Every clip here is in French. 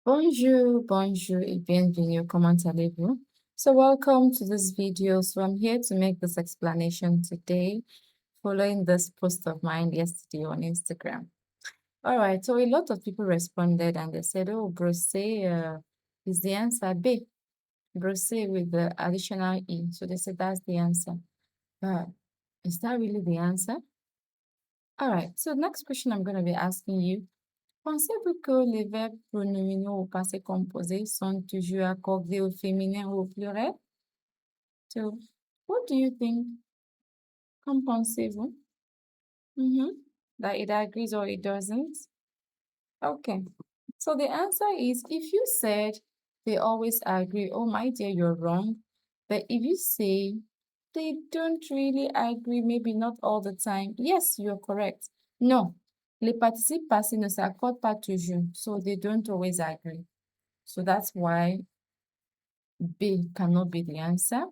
Bonjour, bonjour et bienvenue. Comment allez-vous? So welcome to this video. So I'm here to make this explanation today, following this post of mine yesterday on Instagram. All right, so a lot of people responded and they said, oh, brossé is the answer B. Brossé with the additional E. So they said that's the answer. But is that really the answer? All right, so next question I'm going to be asking you. Pensez-vous que les verbes pronominaux au passé composé sont toujours accordés au féminin ou au pluriel? So, what do you think? Qu'en pensez-vous? That it agrees or it doesn't? Okay. So the answer is if you said they always agree, oh my dear, you're wrong. But if you say they don't really agree, maybe not all the time, yes, you're correct. No, les participes passés ne s'accordent pas toujours, so they don't always agree. So that's why B cannot be the answer.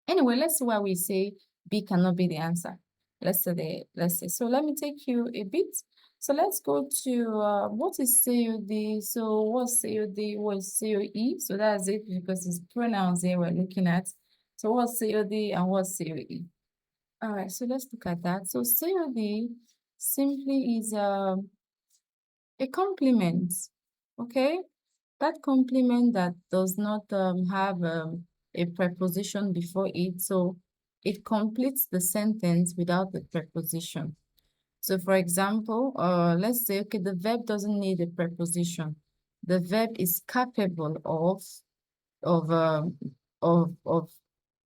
Anyway, let's see why we say B cannot be the answer. Let's say. So let me take you a bit. So let's go to what is COD? So what's COD? What's COE? So that's it because it's pronouns here we're looking at. So what's COD and what's COE? All right, so let's look at that. So COD simply is a complement, okay? That complement that does not have a preposition before it, so it completes the sentence without the preposition. So for example, let's say, okay, the verb doesn't need a preposition. The verb is capable of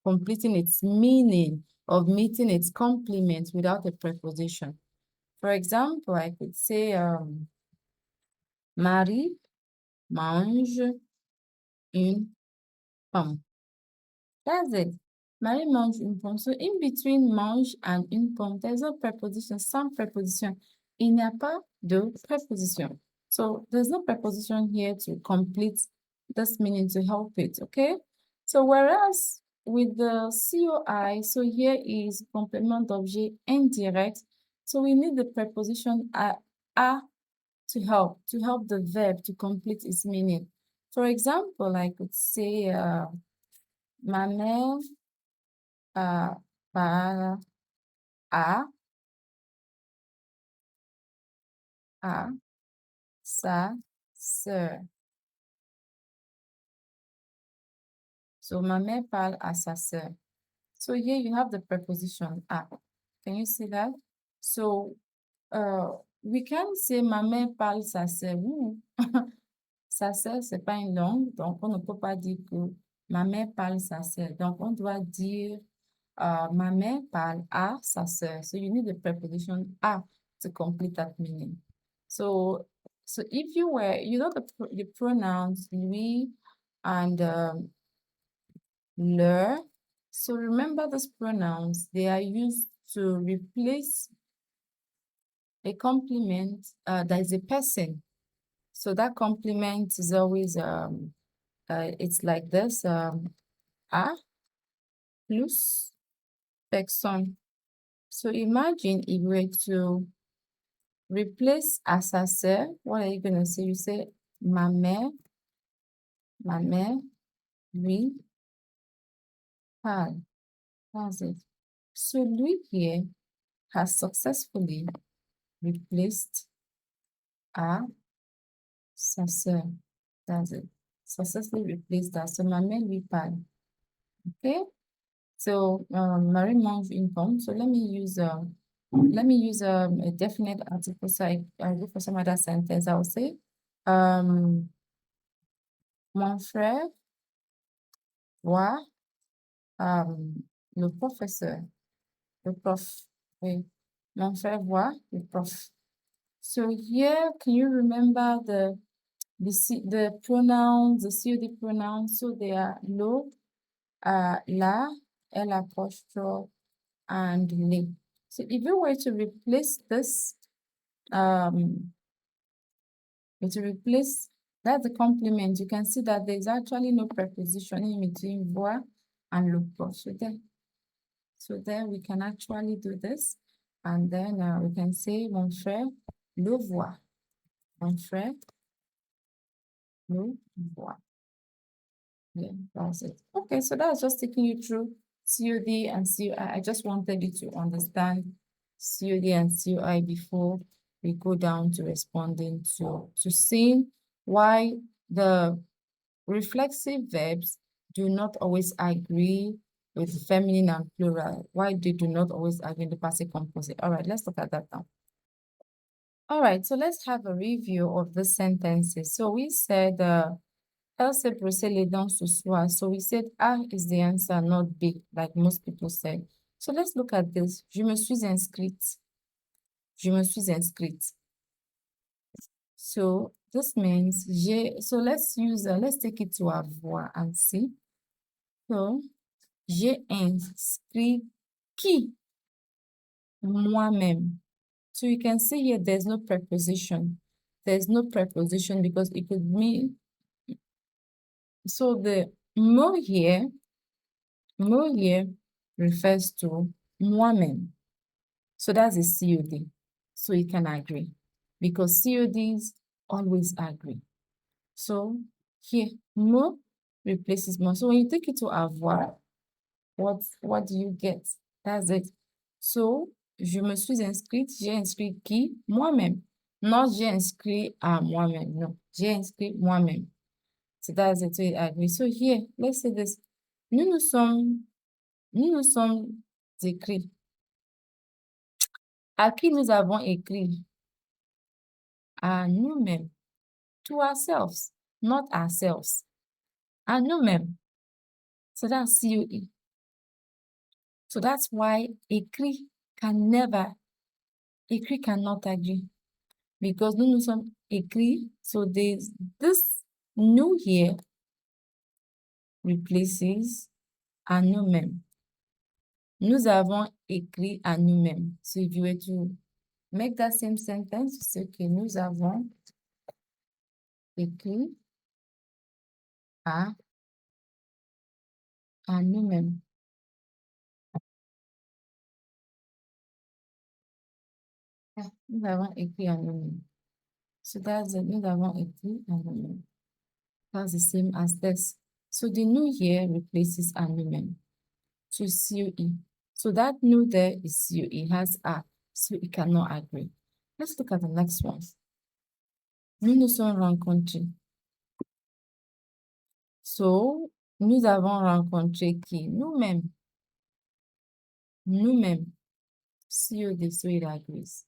completing its meaning, of meeting its complement without a preposition. For example, I could say, Marie mange une pomme. That's it. Marie mange une pomme. So in between mange and une pomme, there's no preposition, some preposition. Il n'y a pas de preposition. So there's no preposition here to complete this meaning to help it, okay? So whereas with the COI, so here is complement d'objet indirect. So we need the preposition a to help the verb to complete its meaning. For example, I could say, ma mère parle à sa sœur. So ma mère parle à sa sœur. So here you have the preposition à. Can you see that? So we can say ma mère parle sa sœur. Sa sœur, c'est pas une langue, donc on ne peut pas dire que ma mère parle sa sœur. Donc on doit dire ma mère parle à sa sœur. So you need the preposition à to complete that meaning. So if you were, you know the pronouns lui and leur. So remember those pronouns, they are used to replace a complement that is a person. So that complement is always, it's like this, a plus personne. So imagine if we were to replace à sa sœur, what are you going to say? You say ma mère lui parle. That's it. So lui here has successfully replaced à sa sœur. That's it. Successfully replaced that. So ma mère lui parle. Okay. So Marie mange une pomme. So let me use a definite article. So I go for some other sentence. I'll say mon frère voit le professeur. Le prof. Oui. Mon frère voit le prof. So here, can you remember the pronouns, the COD pronouns? So they are lo, la, elle apostrophe, and les. So if you were to replace this, that's the complement, you can see that there's actually no preposition in between voix and le prof. So there we can actually do this. And then we can say mon frère le voit. Mon frère le voit. Yeah, that's it. Okay, so that's just taking you through COD and COI. I just wanted you to understand COD and COI before we go down to responding to seeing why the reflexive verbs do not always agree with feminine and plural. Why they do not always agree in the passive composite. All right, let's look at that now. All right, so let's have a review of the sentences. So we said Elle s'est brossé les dents ce soir. So we said A is the answer, not B, like most people said. So let's look at this. Je me suis inscrite. Je me suis inscrite. So this means so let's take it to avoir and see. So j'ai inscrit qui? Moi-même. So you can see here there's no preposition. There's no preposition because it could mean, so the mot here refers to moi-même. So that's a COD. So you can agree because CODs always agree. So here, mo replaces mo. So when you take it to avoir, what do you get? That's it. So, je me suis inscrite, j'ai inscrit qui? Moi-même. Not j'ai inscrit à moi-même. No, j'ai inscrit moi-même. So that's it. So it agree. So here, let's say this. Nous nous sommes écrits. À qui nous avons écrit? À nous-mêmes. To ourselves, not ourselves. À nous-mêmes. So that's COE. So that's why écrit cannot agree. Because nous sommes écrits, so this nous here replaces à nous-mêmes. Nous avons écrit à nous-mêmes. So if you were to make that same sentence, c'est que nous avons écrit à nous-mêmes. Nous avons écrit à nous-mêmes. So that's it. Nous avons écrit à nous-mêmes. That's the same as this. So the nous here replaces à nous-mêmes. So COE. So that nous there is COE. It has a. So it cannot agree. Let's look at the next one. Nous nous sommes rencontrés. So, nous avons rencontré qui? Nous-mêmes. Nous-mêmes. COD, so it agrees.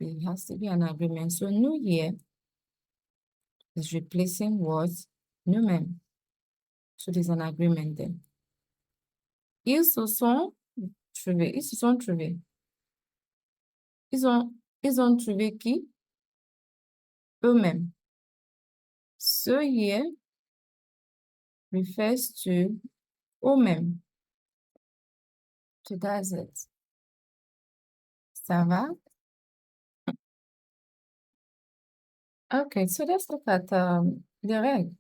There has to be an agreement. So, nous here is replacing what? Nous-mêmes. So, there's an agreement there. Ils se sont trouvés. Ils se sont trouvés. Ils ont trouvé qui? Eux-mêmes. So, here refers to eux-mêmes. So, that's it. Ça va? Okay, so let's look at the reg.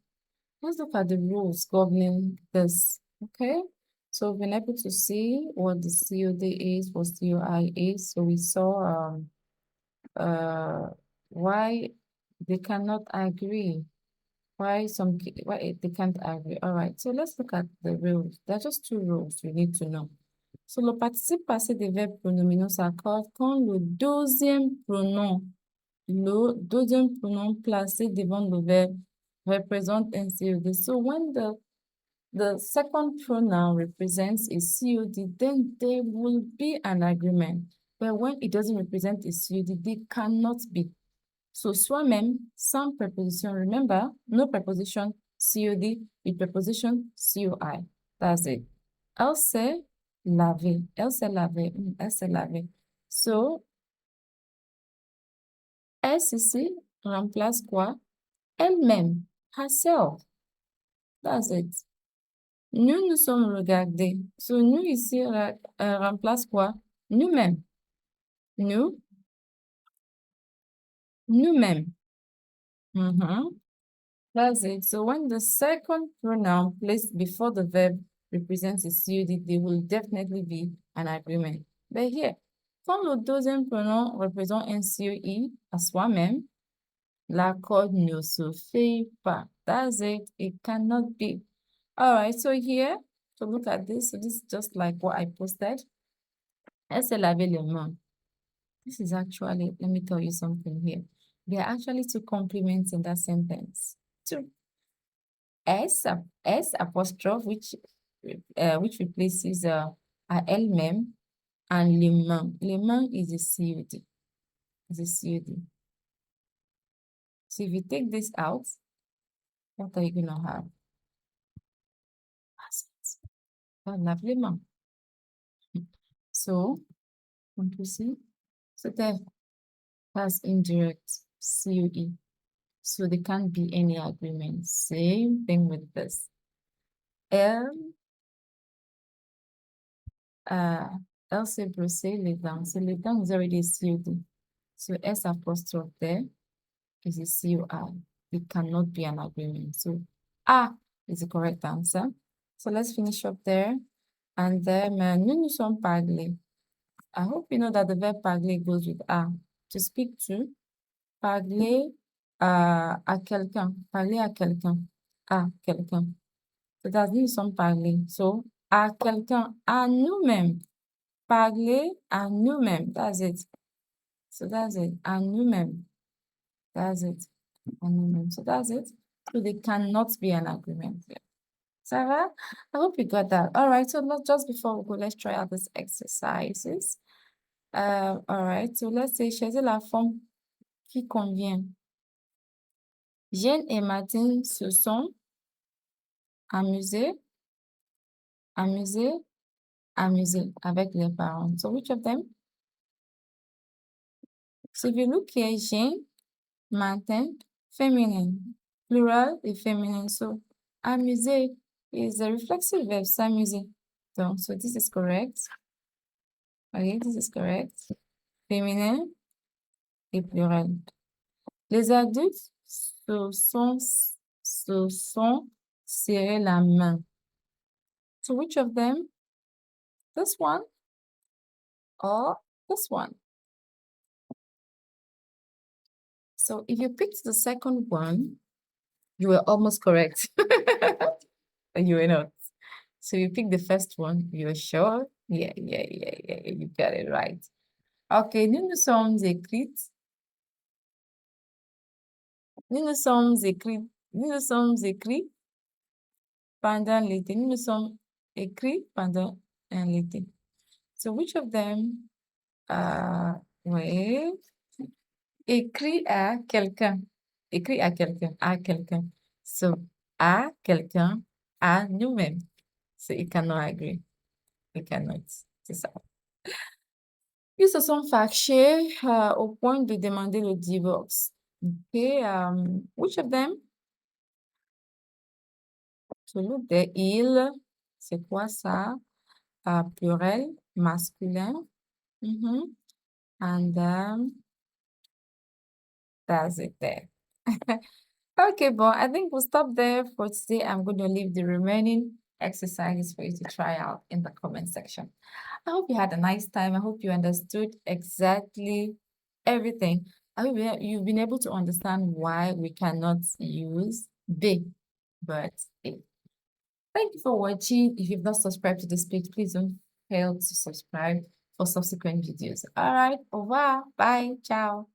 Let's look at the rules governing this. Okay, so we've been able to see what the COD is, what COI is. So we saw why they cannot agree. Why they can't agree. All right, so let's look at the rules. There are just two rules we need to know. So le participe passé des verbes pronominaux s'accorde quand le deuxième pronom placé devant le verbe represent un COD. So when the second pronoun represents a COD, then there will be an agreement. But when it doesn't represent a COD, they cannot be. So soi-même, sans preposition. Remember, no preposition COD with preposition COI. That's it. Elle s'est lavée. Elle s'est lavée. Elle s'est lavée. So, S ici remplace quoi? Elle-même. Herself. That's it. Nous nous sommes regardés. So, nous ici remplace quoi? Nous-mêmes. Nous. Nous-mêmes. That's it. So, when the second pronoun placed before the verb represents a COD, there will definitely be an agreement. But here, quand le deuxième pronom représente un COI à soi-même, L'accord ne se fait pas. That's it. It cannot be. All right, so here, to look at this, so this is just like what I posted. Elle s'est lavé les mains. This is actually, let me tell you something here. There are actually two complements in that sentence. Two. S apostrophe, which replaces elle-même, and les mains. Les mains is a COD. Is a COD. So if you take this out, what are you going to have? On lave les mains. So, on peut see, so there, that's indirect, COE. So there can't be any agreement. Same thing with this. Elle s'est brossé les dents. So les dents is already a COD. So S apostrophe there is a COI. It cannot be an agreement. So A is the correct answer. So let's finish up there. And then, nous sommes parlés. I hope you know that the verb parler goes with A. To speak to, parler à quelqu'un, parler à quelqu'un, à quelqu'un. So that's nous sommes parlés. So, à quelqu'un, à nous-mêmes. Parler à nous-mêmes. That's it. So that's it. À nous-mêmes. That's it. À nous-mêmes. So that's it. So there cannot be an agreement here. Sarah, I hope you got that. All right, so just before we go, let's try out these exercises. All right, so let's say choisir la forme qui convient. Jeanne et Martine se sont amusés avec les parents. So which of them? So if you look here, Jeanne, Martin, feminine, plural et féminin. So amuser is a reflexive verb, s'amuser. So this is correct. Okay, this is correct. Féminin et plural. Les adultes se sont serrés la main. So which of them? This one or this one? So if you picked the second one, you were almost correct. You were not. So you picked the first one, you're sure? Yeah, you got it right. Okay, nous nous sommes écrites. Nous nous sommes écrits pendant l'été. Nous nous sommes écrits pendant l'été. So which of them? Oui. Écrit à quelqu'un. Écrit à quelqu'un. À quelqu'un. So, à quelqu'un, à nous-mêmes. So, it cannot agree. It cannot. C'est ça. Ils se sont fâchés au point de demander le divorce. Okay, which of them? So, look there. Il, c'est quoi ça? Pluriel, masculin. And that's it there. Okay, but I think we'll stop there for today. I'm going to leave the remaining exercises for you to try out in the comment section. I hope you had a nice time. I hope you understood exactly everything. I hope you've been able to understand why we cannot use be, but a. Thank you for watching. If you've not subscribed to this page, please don't fail to subscribe for subsequent videos. All right, au revoir. Bye. Ciao.